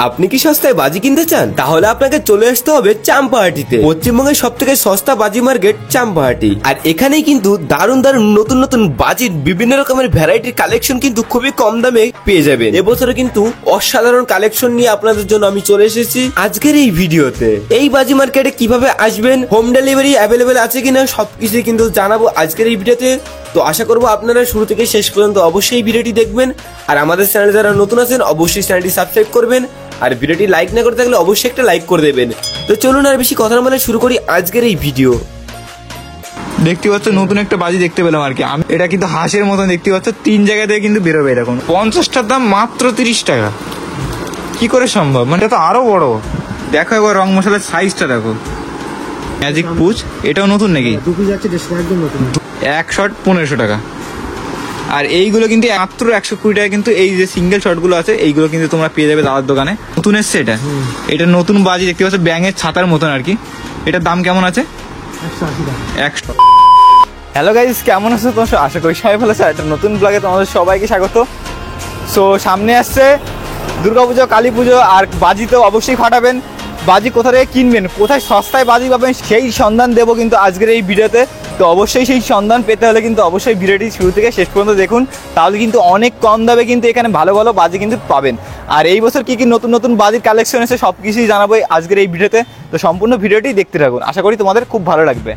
আপনি কি সস্তায় বাজি কিনতে চান? তাহলে আপনাকে চলে আসতে হবে চাম্পাহাটিতে। পশ্চিমবঙ্গের সব থেকে সস্তা বাজি মার্কেট চাম্পাহাটি। আর এখানেই কিন্তু দারুণ দারুণ নতুন নতুন বাজির বিভিন্ন রকমের ভ্যারাইটির কালেকশন কিন্তু খুবই কম দামে পেয়ে যাবেন। এবছরে কিন্তু অসাধারণ কালেকশন নিয়ে আপনাদের জন্য আমি চলে এসেছি আজকের এই ভিডিওতে। এই বাজি মার্কেটে কিভাবে আসবেন, হোম ডেলিভারি অ্যাভেলেবেল আছে কিনা সবকিছু কিন্তু জানাবো আজকের এই ভিডিওতে। তো আশা করবো আপনারা শুরু থেকে শেষ পর্যন্ত অবশ্যই ভিডিওটি দেখবেন। আর আমাদের চ্যানেলে যারা নতুন আছেন অবশ্যই চ্যানেলটি সাবস্ক্রাইব করবেন। আর ভিডিওটি লাইক না করে থাকলে অবশ্যই একটা লাইক করে দেবেন। তো চলুন আর বেশি কথা বলে শুরু করি আজকের এই ভিডিও। দেখতে পাচ্ছ নতুন একটা বাজি দেখতে পেলাম আর কি। আমি এটা কিন্তু হাঁসের মতন দেখতে পাচ্ছ, 3 জায়গা থেকে কিন্তু বেরোবে এরকম। 50টার দাম মাত্র 30 টাকা, কি করে সম্ভব? মানে এটা তো আরো বড়। দেখো একবার রং মশলার সাইজটা দেখো। ম্যাজিক পুচ এটাও নতুন নাকি? এক শট 1500 টাকা। আর এইগুলো কিন্তু মাত্র 120 টাকা। কিন্তু এই যে সিঙ্গেল শট গুলো আছে এইগুলো কিন্তু তোমরা পেয়ে যাবে দাদার দোকানে। নতুন এসছে এটা। এটা নতুন বাজি দেখতে পাচ্ছ, ব্যাঙের ছাতার মতন আর কি। এটার দাম কেমন আছে? 100। হ্যালো গাইস, কেমন আছো তোমার? আশা করি সবাই ভালো আছে। একটা নতুন ব্লগে তোমাদের সবাইকে স্বাগত। সো সামনে আসছে দুর্গাপুজো, কালী পুজো, আর বাজি তো অবশ্যই ফাটাবেন। বাজি কোথা থেকে কিনবেন, কোথায় সস্তায় বাজি পাবেন সেই সন্ধান দেবো কিন্তু আজকের এই ভিডিওতে। তো অবশ্যই সেই সন্ধান পেতে হলে কিন্তু অবশ্যই ভিডিওটি শুরু থেকে শেষ পর্যন্ত দেখুন, তাহলে কিন্তু অনেক কম দামে কিন্তু এখানে ভালো ভালো বাজি কিন্তু পাবেন। আর এই বছর কি কি নতুন নতুন বাজির কালেকশন এসে সব কিছুই জানাবো আজকের এই ভিডিওতে। তো সম্পূর্ণ ভিডিওটি দেখতে থাকুন, আশা করি তোমাদের খুব ভালো লাগবে।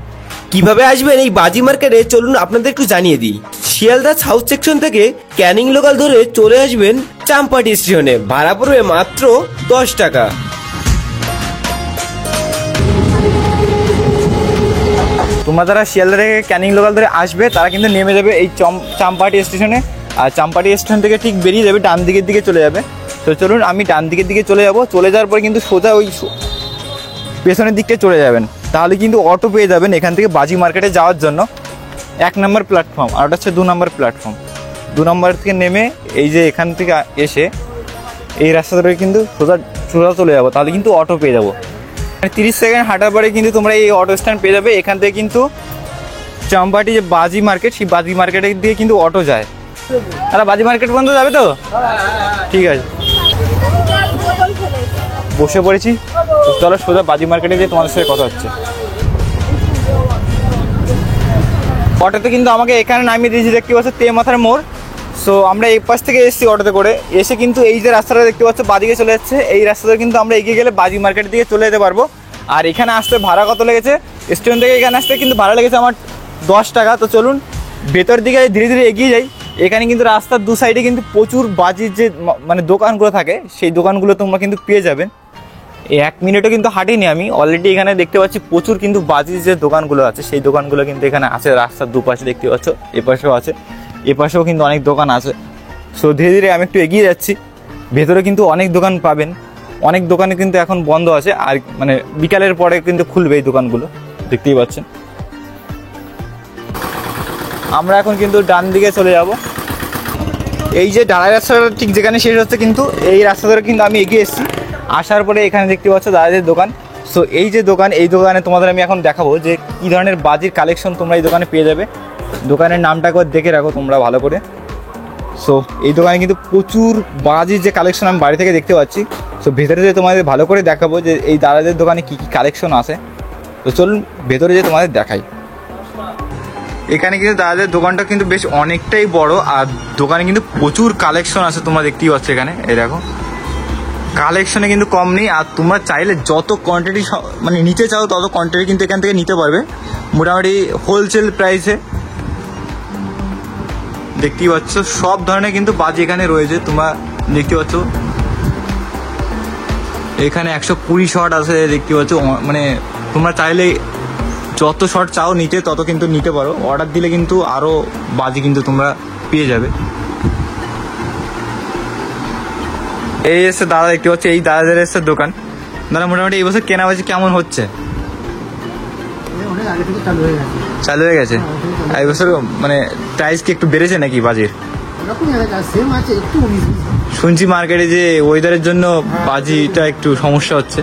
কিভাবে আসবেন এই বাজি মার্কেটে চলুন আপনাদের একটু জানিয়ে দিই। শিয়ালদা সাউথ সেকশন থেকে ক্যানিং লোকাল ধরে চলে আসবেন চাম্পাহাটি স্টেশনে। ভাড়া পড়বে মাত্র 10 টাকা। তোমরা যারা শিয়ালদা থেকে ক্যানিং লোকাল ধরে আসবে তারা কিন্তু নেমে যাবে এই চাম্পাহাটি স্টেশনে। আর চাম্পাহাটি স্টেশন থেকে ঠিক বেরিয়ে যাবে, ডান দিকের দিকে চলে যাবে। তো চলুন আমি ডান দিকের দিকে চলে যাব। চলে যাওয়ার পরে কিন্তু সোজা ওই পেছনের দিকটা চলে যাবেন, তাহলে কিন্তু অটো পেয়ে যাবেন এখান থেকে বাজি মার্কেটে যাওয়ার জন্য। 1 নম্বর প্ল্যাটফর্ম, আর ওটা হচ্ছে 2 নম্বর প্ল্যাটফর্ম। 2 নম্বর থেকে নেমে এই যে এখান থেকে এসে এই রাস্তা ধরে কিন্তু সোজা সোজা চলে যাবো, তাহলে কিন্তু অটো পেয়ে যাবো। 30 সেকেন্ড হাঁটার পরে কিন্তু তোমরা এই অটো স্ট্যান্ড পেয়ে যাবে। এখান থেকে কিন্তু চাম্পাহাটি যে বাজি মার্কেট, সেই বাজি মার্কেটের দিকে কিন্তু অটো যায়। তারা বাজি মার্কেট পর্যন্ত যাবে তো? ঠিক আছে, বসে পড়েছি। চলো সোজা বাজি মার্কেটে গিয়ে তোমাদের সাথে কথা হচ্ছে। অটোতে কিন্তু আমাকে এখানে নামিয়ে দিয়েছি, দেখতে পাচ্ছ তেমাথার মোড়। সো আমরা এই পাশ থেকে এসেছি অটোতে করে। এসে কিন্তু এই যে রাস্তাটা দেখতে পাচ্ছ বাদিকে চলে যাচ্ছে, এই রাস্তাটা কিন্তু আমরা এগিয়ে গেলে বাজি মার্কেটের দিকে চলে যেতে পারবো। আর এখানে আসতে ভাড়া কত লেগেছে, স্টেশন থেকে এখানে আসতে কিন্তু ভাড়া লেগেছে আমার 10 টাকা। তো চলুন ভেতর দিকে ধীরে ধীরে এগিয়ে যাই। এখানে কিন্তু রাস্তার 2 সাইডে কিন্তু প্রচুর বাজির যে মানে দোকানগুলো থাকে, সেই দোকানগুলো তোমরা কিন্তু পেয়ে যাবেন। এই 1 মিনিটও কিন্তু হাঁটিনি আমি, অলরেডি এখানে দেখতে পাচ্ছি প্রচুর কিন্তু বাজির যে দোকানগুলো আছে সেই দোকানগুলো কিন্তু এখানে আছে। রাস্তার দুপাশে দেখতে পাচ্ছ, এপাশেও আছে, এপাশেও কিন্তু অনেক দোকান আছে। সো ধীরে ধীরে আমি একটু এগিয়ে যাচ্ছি। ভেতরে কিন্তু অনেক দোকান পাবেন, অনেক দোকানে কিন্তু এখন বন্ধ আছে। আর মানে বিকালের পরে কিন্তু খুলবে এই দোকানগুলো, দেখতেই পাচ্ছেন। আমরা এখন কিন্তু ডান দিকে চলে যাব। এই যে ঢালাই রাস্তাটা ঠিক যেখানে শেষ হচ্ছে কিন্তু এই রাস্তা ধরে কিন্তু আমি এগিয়ে এসেছি। আসার পরে এখানে দেখতে পাচ্ছ দাদাদের দোকান। সো এই যে দোকান, এই দোকানে তোমাদের আমি এখন দেখাবো যে কী ধরনের বাজির কালেকশন তোমরা এই দোকানে পেয়ে যাবে। দোকানের নামটা একবার দেখে রাখো তোমরা ভালো করে। সো এই দোকানে কিন্তু প্রচুর বাজির যে কালেকশন আমি বাড়ি থেকে দেখতে পাচ্ছি। সো ভেতরে যে তোমাদের ভালো করে দেখাবো যে এই দাদাদের দোকানে কী কী কালেকশন আছে। তো চলুন ভেতরে যে তোমাদের দেখাই। এখানে কিন্তু দাদাদের দোকানটা কিন্তু বেশ অনেকটাই বড়, আর দোকানে কিন্তু প্রচুর কালেকশন আছে তোমরা দেখতেই পাচ্ছ এখানে। এই দেখো কালেকশনে কিন্তু কম নেই। আর তোমরা চাইলে যত কোয়ান্টিটি মানে নিতে চাও তত কোয়ান্টিটি কিন্তু এখান থেকে নিতে পারবে, মোটামুটি হোলসেল প্রাইসে। দেখতেই পাচ্ছ সব ধরনের কিন্তু বাজি এখানে রয়েছে, তোমরা দেখতে পাচ্ছ। এখানে 120 শট আছে দেখতে পাচ্ছ। মানে তোমরা চাইলে যত শট চাও নিতে তত কিন্তু নিতে পারো, অর্ডার দিলে কিন্তু আরও বাজি কিন্তু তোমরা পেয়ে যাবে। এই এসে দাদা দেখতে পাচ্ছি, এই দাদাদের এসে দোকান। দাদা মোটামুটি এই বছর কেনা বাজি কেমন হচ্ছে? চালু হয়ে গেছে। এই বছর মানে প্রাইস কি একটু বেড়েছে নাকি বাজির? শুনছি মার্কেটে যে ওয়েদারের জন্য বাজিটা একটু সমস্যা হচ্ছে।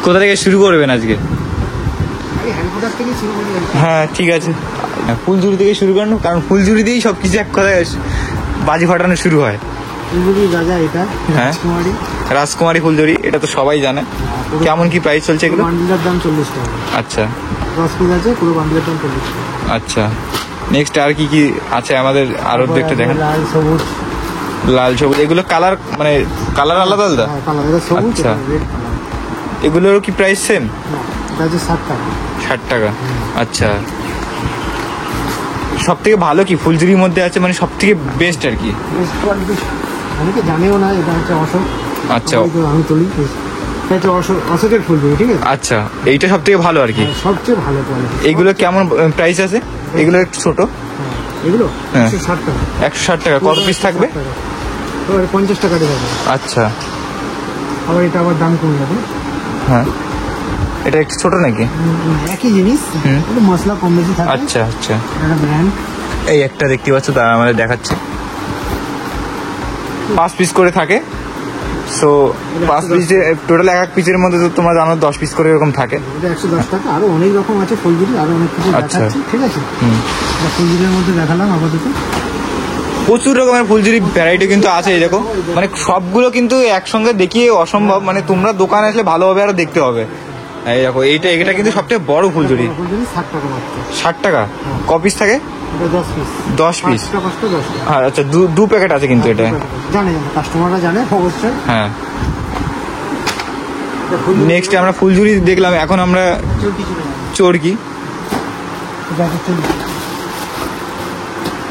কোথা থেকে শুরু করবেন আজকে? হ্যাঁ ঠিক আছে, ফুলঝুরি থেকে শুরু করেন, কারণ ফুলঝুরি দিয়েই সব কিছু এক কথায় বাজি ফাটানো শুরু হয়। ফুলঝুরি রাজা এটা হ্যাঁ। রাজকুমারী। রাজকুমারী ফুলঝুরি, এটা তো সবাই জানে। কেমন কি প্রাইস চলছে এগুলো? বান্ডিলের দাম 40 টাকা। আচ্ছা 10 পিস আছে, পুরো বান্ডিলের দাম 40 টাকা। আচ্ছা, নেক্সট আর কি কি আছে আমাদের আরো একটু দেখেন। লাল সবুজ। লাল সবুজ, এগুলো কালার মানে কালার আলাদা আলাদা? হ্যাঁ, কালার এটা সবুজ, আচ্ছা। এটা রেড কালার। এগুলোরও কি প্রাইস সেম? না, এটা হচ্ছে 60 টাকা। 60 টাকা। আচ্ছা, সব থেকে ভালো কি ফুলঝুরির মধ্যে আছে, মানে সব থেকে বেস্ট আর কি? বেস্ট কোয়ালিটি অনেকে জানেও না, এটা হচ্ছে অশোক। আচ্ছা আমি তুলি, এটা হচ্ছে অশোকের ফুলঝুরি, ঠিক আছে। আচ্ছা, এইটা সব থেকে ভালো আর কি। সবচেয়ে ভালো কোয়ালিটি। এগুলো কেমন প্রাইস আছে? এগুলো একটু ছোট, এগুলো হ্যাঁ। 160 টাকা। 160 টাকা। কত পিস থাকবে? 160 টাকা। তো 50 টাকা দেবে। আচ্ছা, আবার এটা আবার দাম কমে যাবে। হ্যাঁ, এটা একটু ছোট নাকি? একই জিনিস, একটু মশলা কম বেশি থাকে। আচ্ছা আচ্ছা, এটা ব্র্যান্ড। এই একটা দেখতে পাচ্ছ, তারা আমাদের দেখাচ্ছে 5 পিস করে থাকে। সো 5 পিস, টোটাল এক পিসের মধ্যে তো তোমরা জানো 10 পিস করে এরকম থাকে। এটা 110 টাকা। আরো অনেক রকম আছে ফুলঝুরি, আরো অনেক কিছু আচ্ছা। দেখাচ্ছি, ঠিক আছে। এটা ফুলঝুরির মধ্যে দেখালাম আপাতত। প্রচুর রকমের ফুলঝুরি ভ্যারাইটি কিন্তু আছে। এই দেখো, মানে সবগুলো কিন্তু একসঙ্গে দেখিয়ে অসম্ভব, মানে তোমরা দোকানে আসলে ভালোভাবে আরো দেখতে হবে। এই দেখো, এটা কিন্তু সবথেকে বড় ফুলঝুরি। ফুলঝুরি 60 টাকা মাত্র। 60 টাকা। ক পিস থাকে? এটা 10 পিস। 10 পিস। 5 টাকা 10 টাকা। হ্যাঁ, আচ্ছা, দু প্যাকেট আছে কিন্তু এটা। জানে কাস্টমাররা জানে অবশ্যই। হ্যাঁ, এটা ফুলঝুরি নেক্সট আমরা ফুলঝুরি দেখলাম, এখন আমরা চরকি ছিল না। চরকি। এটা হচ্ছে চরকি।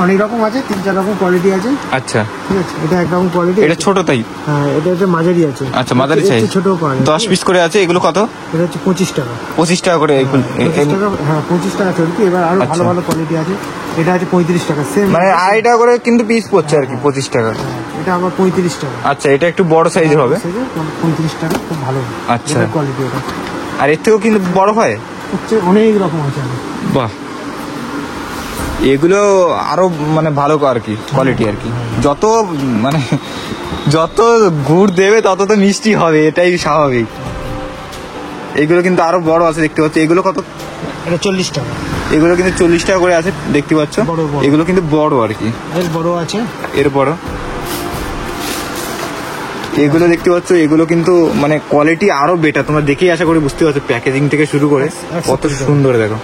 অনেক রকম আছে, 3-4 রকম কোয়ালিটি আছে, আচ্ছা, ঠিক আছে। এটা একরকম কোয়ালিটি। এটা ছোট তাই? হ্যাঁ, এটা হচ্ছে মাঝারি আছে। আচ্ছা, মাদারি সাইজ। ছোট পাওয়া যায়। 10 পিস করে আছে। এগুলো কত? এটা হচ্ছে 25 টাকা। 25 টাকা করে। 25 টাকা, হ্যাঁ 25 টাকা চলছে। এবার আরো আচ্ছা। ভালো ভালো কোয়ালিটি আছে। এটা আছে 35 টাকা, সেম। মানে 2.5 টাকা করে কিন্তু পিস পড়ছে আর কি, 25 টাকা। এটা আবার 35 টাকা। আচ্ছা, এটা একটু বড় সাইজের হবে। 35 টাকা, খুব ভালো। আচ্ছা। কোয়ালিটি এটা আর এর থেকেও কিন্তু বড় হয়? হচ্ছে অনেক রকম আছে। বাহ, এগুলো আরো মানে ভালো আর কি কোয়ালিটি আর কি। যত মানে যত গুড় দেবে তত তো মিষ্টি হবে, এটাই স্বাভাবিক। এগুলো কিন্তু আরো বড় আছে দেখতে পাচ্ছ। এগুলো কত? এটা 40 টাকা। এগুলো কিন্তু 40 টাকা করে আছে দেখতে পাচ্ছ। বড় বড়। এগুলো কিন্তু বড় আর কি, এর বড় আছে। এর বড়। এগুলো দেখতে পাচ্ছ, এগুলো কিন্তু মানে কোয়ালিটি আরো বেটার। তোমরা দেখেই আশা করি বুঝতে পারছো, প্যাকেজিং থেকে শুরু করে 120 কত টাকা। সুন্দর। দেখো,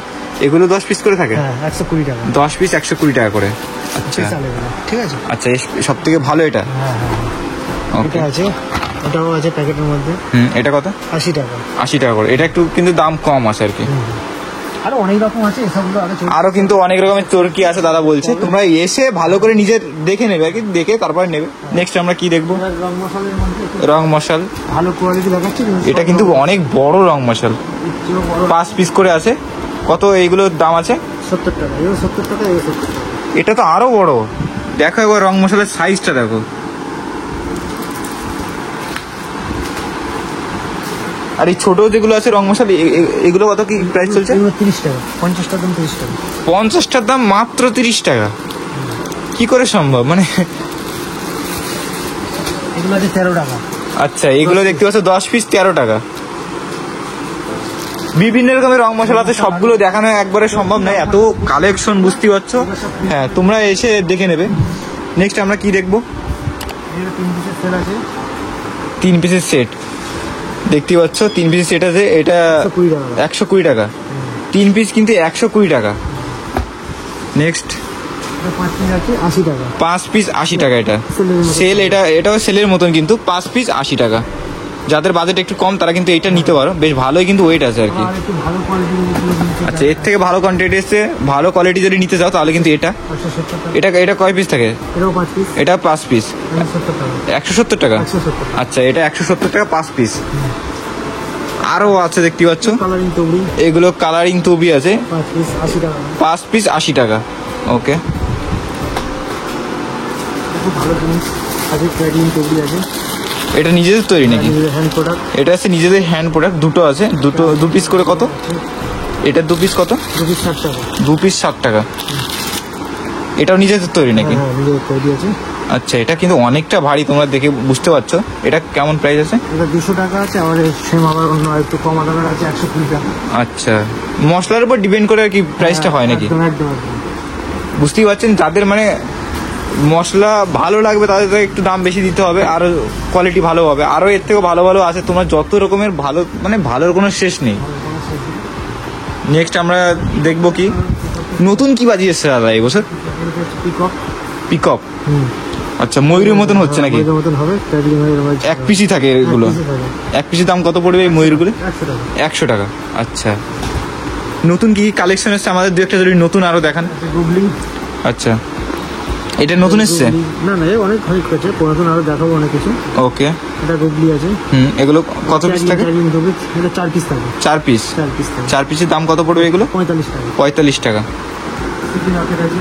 এগুলো 10 পিস করে থাকে। হ্যাঁ, 120 টাকা। 10 পিস 120 টাকা করে। আচ্ছা স্পেশাল এগুলো, ঠিক আছে। আচ্ছা, সব থেকে ভালো এটা। হ্যাঁ হ্যাঁ, ওকে। এটা আছে। এটাও আছে প্যাকেটের মধ্যে। এটা কত? 80 টাকা। 80 টাকা করে। এটা একটু কিন্তু দাম কম আছে আর কি। আরো অনেক রকম আছে, এসবগুলো আরো আরো কিন্তু অনেক রকমের চরকি আছে দাদা বলছে। তোমরা এসে ভালো করে নিজের দেখে নেবে আর কি, দেখে তারপরে নেবে। নেক্সট আমরা কি দেখবো? রং মশলার মধ্যে একটু রং মশাল। ভালো কোয়ালিটি দেখাচ্ছে। এটা কিন্তু অনেক বড় রং মশাল, 5 পিস করে আছে। কত এইগুলোর দাম আছে? 70 টাকা। এও 70 টাকা, এও 70 টাকা। এটা তো আরো বড়। দেখো একবার রং মশালের সাইজটা দেখো। আর এই ছোট যেগুলো আছে রং মশাল, এগুলো কত কি প্রাইস চলছে? এগুলো 30 টাকা। 50 টাকা দাম 30 টাকা। 50টার দাম মাত্র 30 টাকা। কি করে সম্ভব মানে? এগুলো আছে 13 টাকা। আচ্ছা, এগুলো দেখতে পাচ্ছ 10 পিস 13 টাকা। বিভিন্ন রকমের রং মশলা আছে, সবগুলো দেখানো একবারে সম্ভব নয়, এত কালেকশন বুঝতে পারছো। হ্যাঁ, তোমরা এসে দেখে নেবে। নেক্সট আমরা কি দেখবো? এগুলো 3 পিসের সেল আছে। 3 পিসের সেট দেখতে পাচ্ছ। 3 পিসের সেট আছে। এটা 120 টাকা। 120 টাকা। 3 পিস কিন্তু 120 টাকা। নেক্সট এটা 5 পিস আছে 80 টাকা। 5 পিস 80 টাকা। এটা সেলের মতো। সেল, এটাও সেলের মতন কিন্তু 5 পিস 80 টাকা। যাদের বাজেট একটু কম তারা কিন্তু এটা নিতে পারো, বেশ ভালোই কিন্তু ওয়েট আছে আর কি। আর একটু ভালো কোয়ালিটির নিতে আচ্ছা, এর থেকে ভালো কোয়ান্টিটি এসছে, ভালো কোয়ালিটি যদি নিতে চাও তাহলে কিন্তু এটা 170 টাকা। এটা কয় পিস থাকে? এটাও 5 পিস। এটা 5 পিস 170 টাকা। 170 টাকা। 170 টাকা। আচ্ছা, এটা 170 টাকা 5 পিস। আরো আছে দেখতে পাচ্ছ, কালারিং তবড়ি এগুলো কালারিং টুবি আছে। 5 পিস 80 টাকা। 5 পিস 80 টাকা। ওকে, খুব ভালো জিনিস আছে। কালারিং তবড়ি আছে। এটা নিজেদের তৈরি নাকি? Hand product. এটা আছে নিজেদের হ্যান্ড প্রোডাক্ট। দুটো আছে, দুটো 2 পিস করে কত? এটা 2 পিস কত? 2 পিস 60 টাকা। 2 পিস 60 টাকা। এটাও নিজেদের তৈরি নাকি? হ্যাঁ, নিজের তৈরি আছে। আচ্ছা, এটা কিন্তু অনেকটা ভারী, তোমরা দেখে বুঝতে পারছো। এটা কেমন প্রাইস আছে? এটা 200 টাকা আছে। আবার সেম আবার অন্য একটু কম দামের আছে 120 টাকা। আচ্ছা, মশলার উপর ডিপেন্ড করে আর কি প্রাইসটা হয় নাকি? একদম একদম একদম। বুঝতেই পারছেন, যাদের মানে মশলা ভালো লাগবে তাদের তো একটু দাম বেশি দিতে হবে, আর কোয়ালিটি ভালো হবে, আরও এর থেকেও ভালো ভালো আছে। তোমার যত রকমের ভালো, মানে ভালোর কোনো শেষ নেই। নেক্সট আমরা দেখবো কি নতুন কি বাজি এসছে দাদা এই বছর? পিকক। পিকক। আচ্ছা, ময়ূরের মতন হচ্ছে নাকি? ময়ূরের মতন হবে, ট্যাগলিং এর মধ্যে এক পিসই থাকে এগুলো? এক piece থাকে। এক পিসের দাম কত পড়বে এই ময়ূরগুলো? 100 টাকা। 100 টাকা। আচ্ছা, নতুন কি কালেকশন এসছে আমাদের দু একটা যদি নতুন আরো দেখান। গুগলি। আচ্ছা, এটা নতুন এসছে? না না, এই অনেক হয়ে গেছে, পুরাতন আরো দেখাবো অনেক কিছু। ওকে। এটা গুগলি আছে। এগুলো কত পিস থাকে? ট্যাগলিং হবে, এটা 4 পিস থাকে। 4 পিস। 4 পিস থাকে। 4 পিসের দাম কত পড়বে এগুলো? 45 টাকা। 45 টাকা। সিপি রকেট আছে।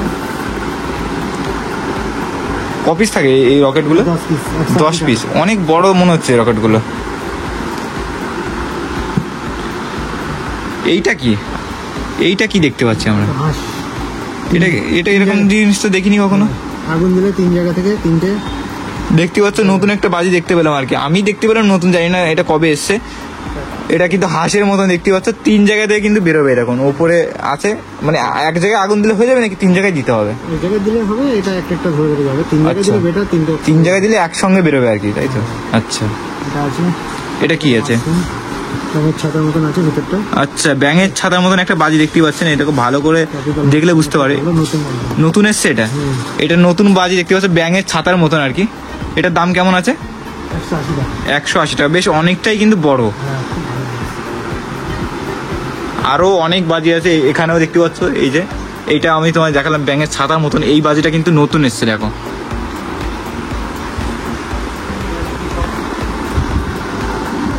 ক পিস থাকে এই রকেটগুলো? 10 পিস। 10 পিস। অনেক বড় মনে হচ্ছে রকেটগুলো। এইটা কি? এইটা কি দেখতে পাচ্ছি আমরা? হাঁস। এটা এটা এরকম জিনিস তো দেখিনি কখনো। আগুন দিলে 3 জায়গা থেকে 3টে। দেখতে পাচ্ছ নতুন একটা বাজি দেখতে পেলাম আর কি, আমি দেখতে পেলাম নতুন, জানি না এটা কবে এসছে। এটা কিন্তু হাঁসের মতন দেখতে পাচ্ছ, 3 জায়গা থেকে কিন্তু বেরোবে এরকম, ওপরে আছে। মানে এক জায়গায় আগুন দিলে হয়ে যাবে নাকি 3 জায়গায় দিতে হবে? এই জায়গায় দিলে হবে, এটা একটা একটা ধরে ধরে যাবে। 3 জায়গায় আচ্ছা। দিলে বেটার, 3টে। 3 জায়গায় দিলে একসঙ্গে বেরোবে আর কি, তাই তো? আচ্ছা, এটা আছে। এটা কি আছে? ব্যাঙের ছাতার মতন আছে ভিতরটা। আচ্ছা, ব্যাঙের ছাতার মতন একটা বাজি দেখতে পাচ্ছেন, এটাকে ভালো করে দেখলে বুঝতে পারে। এগুলো নতুন মাল। নতুন এসছে এটা? এটা নতুন বাজি দেখতে পাচ্ছ, ব্যাঙের ছাতার মতন আর কি। এটার দাম কেমন আছে? 180 টাকা। 180 টাকা। বেশ অনেকটাই কিন্তু বড়। হ্যাঁ, খুব ভালো। আরো অনেক বাজি আছে এখানেও দেখতে পাচ্ছ। এই যে এইটা আমি তোমায় দেখালাম ব্যাঙের ছাতার মতন, এই বাজিটা কিন্তু নতুন এসছে দেখো।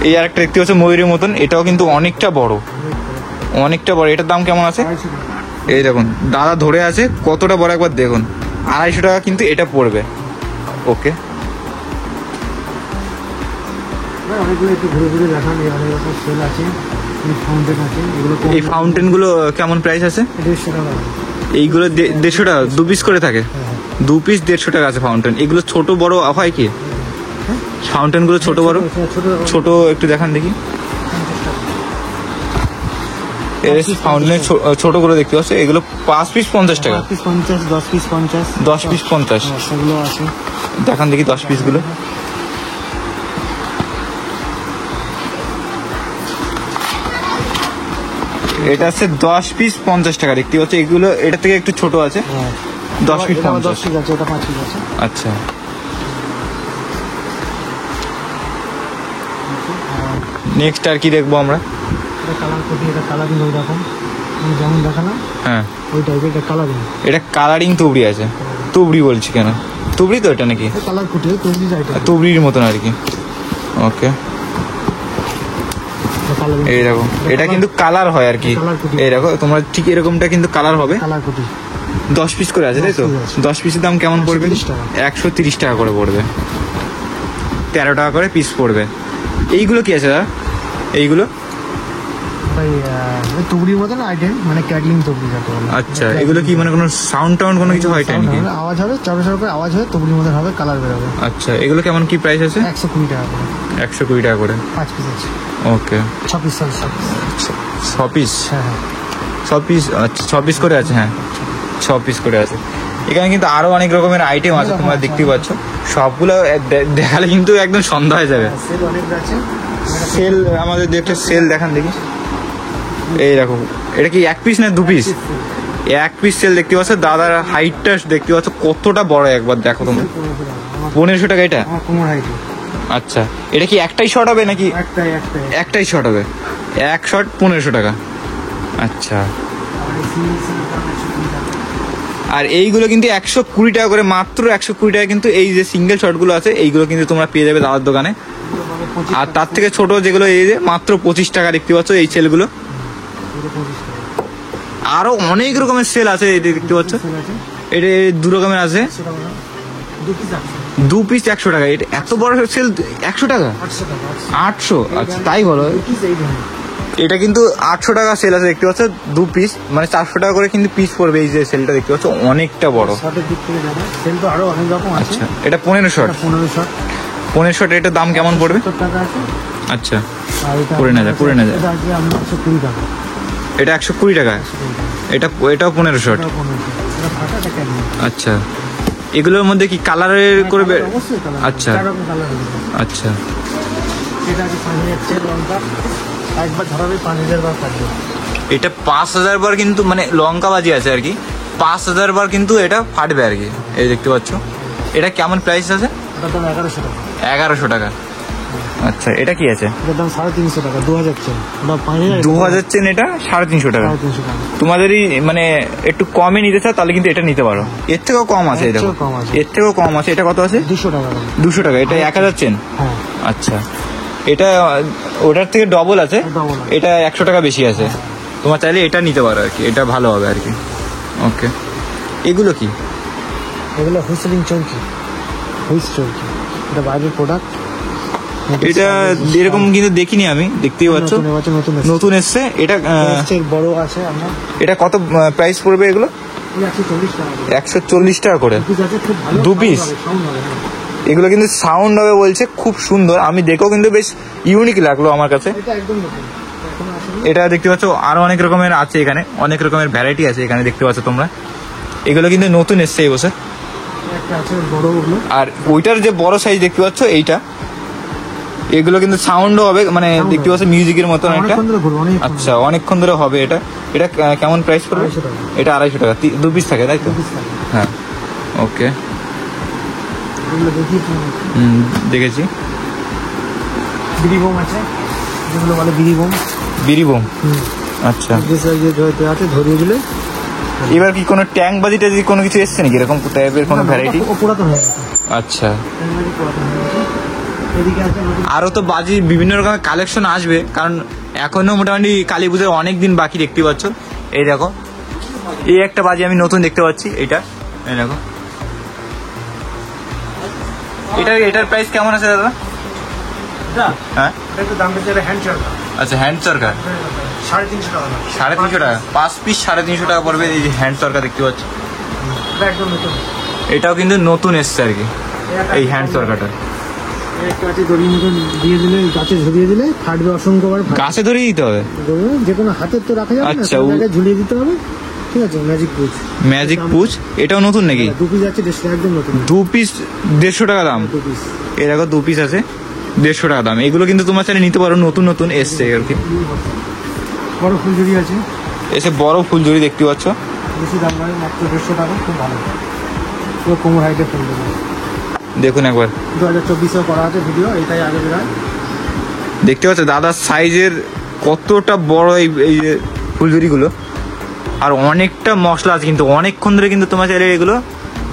এই আরেকটা দেখতে পাচ্ছ ময়ূরের মতন, এটাও কিন্তু অনেকটা বড়, অনেকটা বড়। এটার দাম কেমন আছে? 250 টাকা। এই দেখুন দাদা ধরে আছে, কতটা বড় একবার দেখুন। 250 টাকা কিন্তু এটা পড়বে। ওকে। ভাই, অনেকগুলো একটু ঘুরে ঘুরে দেখান। এই অনেক রকম সেল আছে, ফাউন্টেন আছে, এগুলো এই ফাউন্টেন গুলো কেমন প্রাইস আছে? 150 টাকা। এইগুলো 150 টাকা 2 পিস করে থাকে? 2 পিস 150 টাকা আছে ফাউন্টেন। এগুলো ছোট বড় হয় কি ফাউন্টেন গুলো? ছোট বড়? ছোট ছোট একটু দেখান দেখি। ফাউন্টেনের ছোট করে দেখতে পাচ্ছ, এগুলো 5 পিস 50 টাকা। 5 পিস 50, 10 পিস 50। 10 পিস 50। হ্যাঁ, সেগুলো আছে। দেখান দেখি 10 পিস গুলো। এটা আছে 10 পিস 50 টাকা দেখতে পাচ্ছ। এগুলো এটা থেকে একটু ছোট আছে। হ্যাঁ, 10 পিস এটা 10 50। পিস আছে, এটা 5 পিস আছে। আচ্ছা, নেক্সট আর কি দেখবো আমরা? এটা কালার কোটি, এটা কালারিং ওই রকম, আমি যেমন দেখালাম হ্যাঁ, ওই টাইপের। এটা কালারিং। এটা কালারিং তুবড়ি আছে। তুবড়ি বলছি কেন? তুবড়ি তো এটা নাকি? কালার কোটি তৈরি যায়। তুবড়ির মতন আর কি। ওকে, কালারিং। এই দেখো এটা কিন্তু কালার হয় আর কি। কালার কুটি। এই দেখো তোমরা ঠিক এরকমটা কিন্তু কালার হবে। কালার কোটি। 10 পিস করে আছে তাই তো? 10 পিস আছে। 10 পিসের দাম কেমন পড়বে? 130 টাকা। 130 টাকা করে পড়বে। 13 টাকা করে পিস পড়বে। এইগুলো কি আছে দাদা? এইগুলো ভাই তুবড়ির মতন আইটেম, মানে ক্যাটলিং তুবড়ি যাতে বলে। আচ্ছা, এগুলো কি মানে কোনো সাউন্ড টাউন্ড কোনো কিছু হয় নাকি? আওয়াজ হবে, চারো করে আওয়াজ হবে, তুবড়ির মতন হবে, কালার বেরোবে। আচ্ছা, এগুলো কেমন কি প্রাইস আছে? 120 টাকা করে। 120 টাকা করে। 5 পিস আছে। ওকে, 6 পিস আছে। 6 পিস। হ্যাঁ হ্যাঁ। 6 পিস। আচ্ছা, 6 পিস করে আছে। হ্যাঁ, 6 পিস করে আছে। এখানে কিন্তু আরো অনেক রকমের আইটেম আছে, তোমরা দেখতেই পাচ্ছ। সবগুলো দেখালে কিন্তু একদম সন্ধ্যা হয়ে যাবে। সেল অনেক আছে। সেল আমাদের একটা সেল দেখান দেখি। এই দেখো, এটা কি 1 পিস না 2 পিস? 1 পিস সেল দেখতে পাচ্ছ। দাদার হাইটটা দেখতে পাচ্ছ কতটা বড়, একবার দেখো তোমরা। 1500 টাকা এটা? আমার কোমর হাইট। আচ্ছা, এটা কি একটাই শট হবে নাকি? একটাই। একটাই শট হবে। এক শট 1500 টাকা। আচ্ছা, আর এইগুলো কিন্তু 120 টাকা করে, মাত্র 120 টাকা কিন্তু। এই যে সিঙ্গেল শটগুলো আছে এইগুলো কিন্তু তোমরা পেয়ে যাবে দাদার দোকানে। আর তার থেকে ছোট যেগুলো এই যে মাত্র 25 টাকা দেখতে পাচ্ছ এই সেলগুলো। আরো অনেক রকমের সেল আছে, এই দেখতে পাচ্ছ। এটা 2 রকমের আছে। 2 পিস 100 টাকা। এটা এত বড় সেল 100 টাকা? 800? আচ্ছা, তাই বলো। এটা কিন্তু 800 টাকা সেল আছে দেখতে পাচ্ছ। 2 পিস মানে 400 টাকা করে কিন্তু পিস পড়বে। এই যে সেলটা দেখতে পাচ্ছ অনেকটা বড়। শর্টের দিক থেকে যাবে, সেল তো আরো অনেক রকম আছে। আচ্ছা, এটা 15 শট। 15 শট। 15 শট এটার দাম কেমন পড়বে? 70 টাকা আছে। আচ্ছা, আর এটা করে নেওয়া যায়, করে নেওয়া যায়। এটা আছে আমরা 120 টাকা। এটা 120 টাকা। এটাও 15 শট। এটা 15 শট। এটা ফাটা, এটা ক্যাটলিং। আচ্ছা, এগুলোর মধ্যে কি কালারের করবে? অবশ্যই কালার, আচ্ছা 4 রকম কালার হবে। আচ্ছা, এটা আছে 5000 চেন লঙ্কা, একবার ধরাবে 5000 বার থাকবে। এটা 5000 বার কিন্তু মানে লঙ্কা বাজি আছে আর কি, 5000 বার কিন্তু এটা ফাটবে আর কি। এই দেখতে পাচ্ছ, এটা কেমন প্রাইস আছে? এটার দাম 1100 টাকা। 1100 টাকা। আচ্ছা, এটা কি আছে? এটার দাম 350 টাকা, 2000 চেন। ওটা 5000, 2000 চেন, এটা 350 টাকা। 350 টাকা। তোমাদেরই মানে একটু কমে নিতে চাও তাহলে কিন্তু এটা নিতে পারো। এর থেকেও কম আছে, এর এটা থেকেও কম আছে। এর থেকেও কম আছে। এটা কত আছে? 200 টাকা দাম। 200 টাকা। এটা 1000 চেন। হ্যাঁ, আচ্ছা, এটা ওটার থেকে ডবল আছে, Double আছে। এটা 100 টাকা বেশি আছে। তোমার চাইলে এটা নিতে পারো আর কি, এটা ভালো হবে আর কি। ওকে, এগুলো কি? এগুলো হুইসলিং চৌকি, হুইস চৌকি। এটা বাইরের প্রোডাক্ট। এটা এরকম কিন্তু দেখিনি আমি, দেখতেই পাচ্ছ নতুন এসছে। এটা বড় আছে আপনার। এটা কত প্রাইস পড়বে এগুলো? এই আছে 40 টাকা। 140 টাকা করে। পিস আছে, খুব ভালো। দু পিস? সাউন্ড হবে, হ্যাঁ। এগুলো কিন্তু সাউন্ড হবে বলছে, খুব সুন্দর। আমি দেখেও কিন্তু বেশ ইউনিক লাগলো আমার কাছে। এটা একদম নতুন, এখনো আসেনি। এটা দেখতে পাচ্ছ আরো অনেক রকমের আছে এখানে, অনেক রকমের ভ্যারাইটি আছে এখানে দেখতে পাচ্ছ তোমরা। এগুলো কিন্তু নতুন এসছে এই বছর। একটা আছে বড় ওগুলো। আর ওইটার যে বড় সাইজ দেখতে পাচ্ছ এইটা, এগুলো কিন্তু সাউন্ডও হবে, মানে দেখতে পাচ্ছ মিউজিকের মতন একটা। অনেকক্ষণ ধরে ঘুরবে, অনেকক্ষণ। আচ্ছা, অনেকক্ষণ ধরে হবে এটা। এটা কেমন প্রাইস পড়বে? 250 টাকা। এটা 250 টাকা। 2 পিস থাকে তাই তো? 2 পিস থাকে। হ্যাঁ, ওকে। এগুলো দেখি দেখেছি। বিড়ি বোম আছে, যেগুলো বলে বিড়ি বোম। বিড়ি বোম। আচ্ছা, যে সাইজে আছে ধরিয়ে দিলে। এবার কি কোনো ট্যাঙ্ক বাজি টাজি কোনো কিছু এসছে নাকি এরকম টাইপের কোনো ভ্যারাইটি? ও পুরাতন হয়ে গেছে। আচ্ছা, পুরাতন হয়ে গেছে। এদিকে আছে নতুন। আরো তো বাজি বিভিন্ন রকমের কালেকশন আসবে, কারণ এখনো মোটামুটি কালী পুজোর অনেক দিন বাকি দেখতে পাচ্ছ। এই দেখো, এই একটা বাজি আমি নতুন দেখতে পাচ্ছি, এইটা। এই দেখো, এটার প্রাইস কেমন আছে দাদা? হ্যাঁ, এটা একটু দাম বেশি, এটা হ্যান্ড চরকা। আচ্ছা, হ্যান্ড চরকার 350 টাকা দাম। 350 টাকা। 5 পিস 350 টাকা পড়বে। এই যে হ্যান্ড চরকা দেখতে পাচ্ছ, এটা একদম নতুন। এটাও কিন্তু নতুন এসছে আর কি, এই হ্যান্ড চরকাটা। একটা আছে দড়ির মতো দিয়ে দিলে, গাছে ঝুলিয়ে দিলে ফাটবে অসংখ্যবার। গাছে ধরেই দিতে হবে? যে কোনো হাতের তো রাখা যাবে না, আচ্ছা, সব জায়গায় ঝুলিয়ে দিতে হবে। ঠিক আছে, ম্যাজিক পুচ। ম্যাজিক পুচ, এটাও নতুন নাকি? 2 পিস আছে, একদম নতুন। 2 পিস 150 টাকা দাম। 2 পিস। এই দেখো 2 পিস আছে 150 টাকা দাম। এগুলো কিন্তু তোমার চাইলে নিতে পারো, নতুন নতুন এসছে আর কি। বড় ফুলঝুরি আছে, এসে বড় ফুলঝুরি দেখতে পাচ্ছ, বেশি দাম নয়, মাত্র 150 টাকা। খুব ভালো, পুরো কোমর হাইটের ফুলঝুরি। দেখুন একবার। 2024-এও করা আছে ভিডিও, এটাই আগে বেরোয়। দেখতে পাচ্ছ দাদার সাইজের কতটা বড় এই যে ফুলঝুরিগুলো। আর অনেকটা মশলা আছে কিন্তু, অনেকক্ষণ ধরে কিন্তু তোমার চাইলে এগুলো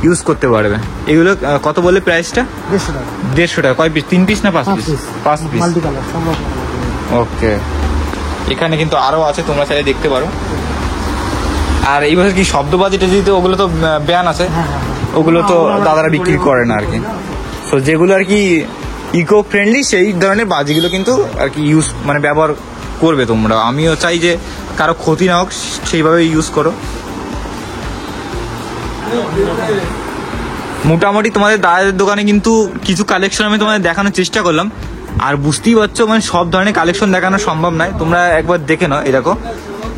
ইউজ করতে পারবে। এগুলো কত বলে প্রাইসটা? 150 টাকা। 150 টাকা। কয় পিস? 3 পিস না 5 পিস? 5 পিস। মাল্টি কালার সব রকম। ওকে, এখানে কিন্তু আরো আছে, তোমরা চাইলে দেখতে পারো। আর এই বছর কি শব্দবাজি টেজিতে ওগুলো তো ব্যান আছে, ওগুলো তো দাদারা বিক্রি করে না আর কি। তো যেগুলো আর কি ইকো ফ্রেন্ডলি সেই ধরনের বাজিগুলো কিন্তু আর কি ইউজ মানে ব্যবহার করবে তোমরা। আমিও চাই যে কারো ক্ষতি না হোক, সেইভাবে ইউজ করো। মোটামুটি তোমাদের দাদাদের দোকানে কিন্তু কিছু কালেকশন আমি তোমাদের দেখানোর চেষ্টা করলাম। আর বুঝতেই পারছো মানে সব ধরনের কালেকশন দেখানো সম্ভব নয়, তোমরা একবার দেখে নাও। এই দেখো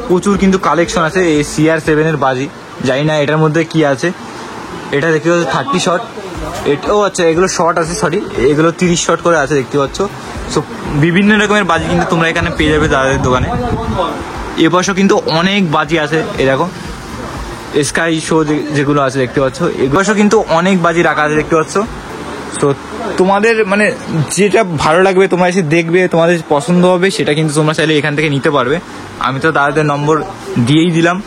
প্রচুর কিন্তু কালেকশন আছে এই CR7 এর বাজি। জানি না এটার মধ্যে কি আছে। এটা দেখতে পাচ্ছ 30 শট। এটাও আচ্ছা, এগুলো শর্ট আছে, সরি এগুলো 30 শট করে আছে দেখতে পাচ্ছ। সো বিভিন্ন রকমের বাজি কিন্তু তোমরা এখানে পেয়ে যাবে দাদাদের দোকানে। এবছর কিন্তু অনেক বাজি আছে। এই দেখো স্কাই শো যেগুলো আছে দেখতে পাচ্ছ, এবছর কিন্তু অনেক বাজি রাখা আছে দেখতে পাচ্ছ। তো তোমাদের মানে যেটা ভালো লাগবে তোমরা এসে দেখবে, তোমাদের পছন্দ হবে সেটা কিন্তু তোমরা চাইলে এখান থেকে নিতে পারবে। আমি তো দাদাদের নম্বর দিয়েই দিলাম,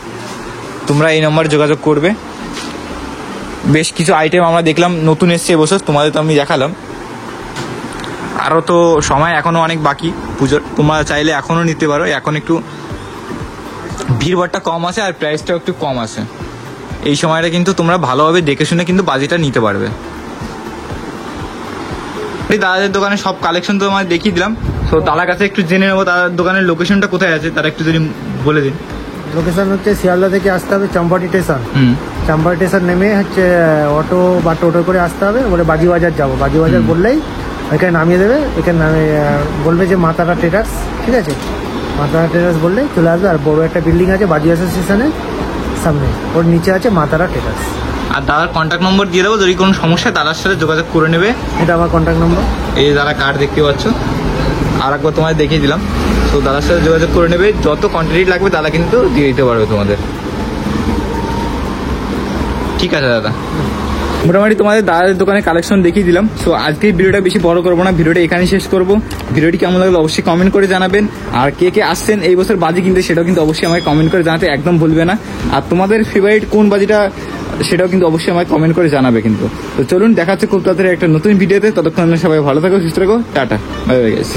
তোমরা এই নম্বরে যোগাযোগ করবে। বেশ কিছু আইটেম আমরা দেখলাম নতুন এসছে এবছর, তোমাদের তো আমি দেখালাম। আরও তো সময় এখনও অনেক বাকি পুজোর, তোমরা চাইলে এখনও নিতে পারো। এখন একটু ভিড়ভাড়টা কম আছে আর প্রাইসটাও একটু কম আছে। এই সময়টা কিন্তু তোমরা ভালোভাবে দেখে শুনে কিন্তু বাজিটা নিতে পারবে। দাদাদের দোকানে সব কালেকশন তো আমার দেখিয়ে দিলাম। তো দাদার কাছে একটু জেনে নেবো দাদার দোকানের লোকেশনটা কোথায় আছে, তারা একটু যদি বলে দিন। লোকেশন হচ্ছে শিয়ালদা থেকে আসতে হবে চম্পাটি স্টেশন। চম্পাটি স্টেশন নেমে হচ্ছে অটো বা টোটো করে আসতে হবে। বলে বাজি বাজার যাবো, বাজি বাজার বললেই এখানে নামিয়ে দেবে। এখানে বলবে যে মাতারা ট্রেডার্স, ঠিক আছে, মাতারা ট্রেডার্স বললেই চলে আসবে। আর বড় একটা বিল্ডিং আছে বাজি অ্যাসোসিয়েশনের সামনে, ওর নিচে আছে মাতারা ট্রেডার্স। আর দাদার কন্ট্যাক্ট নম্বর দিয়ে দেবো, যদি কোনো সমস্যা দাদার সাথে যোগাযোগ করে নেবে। এটা আমার কন্ট্যাক্ট নম্বর। এই যে দাদা কার্ড দেখতে পাচ্ছ, আর একবার তোমাদের দেখিয়ে দিলাম। তো দাদার সাথে যোগাযোগ করে নেবে, যত কোয়ান্টিটি লাগবে দাদা কিন্তু দিয়ে দিতে পারবে তোমাদের। ঠিক আছে দাদা, মোটামুটি তোমাদের দাদাদের দোকানে কালেকশন দেখিয়ে দিলাম। সো আজকের ভিডিওটা বেশি বড় করবো না, ভিডিওটা এখানেই শেষ করবো। ভিডিওটি কেমন লাগলো অবশ্যই কমেন্ট করে জানাবেন। আর কে কে আসছেন এই বছর বাজি কিনতে সেটাও কিন্তু অবশ্যই আমাকে কমেন্ট করে জানাতে একদম ভুলবে না। আর তোমাদের ফেভারিট কোন বাজিটা সেটাও কিন্তু অবশ্যই আমাকে কমেন্ট করে জানাবে কিন্তু। তো চলুন, দেখা হচ্ছে খুব তাড়াতাড়ি একটা নতুন ভিডিওতে। ততক্ষণ সবাই ভালো থাকো, সুস্থ থাকো, টাটা, বাই বাই গাইস।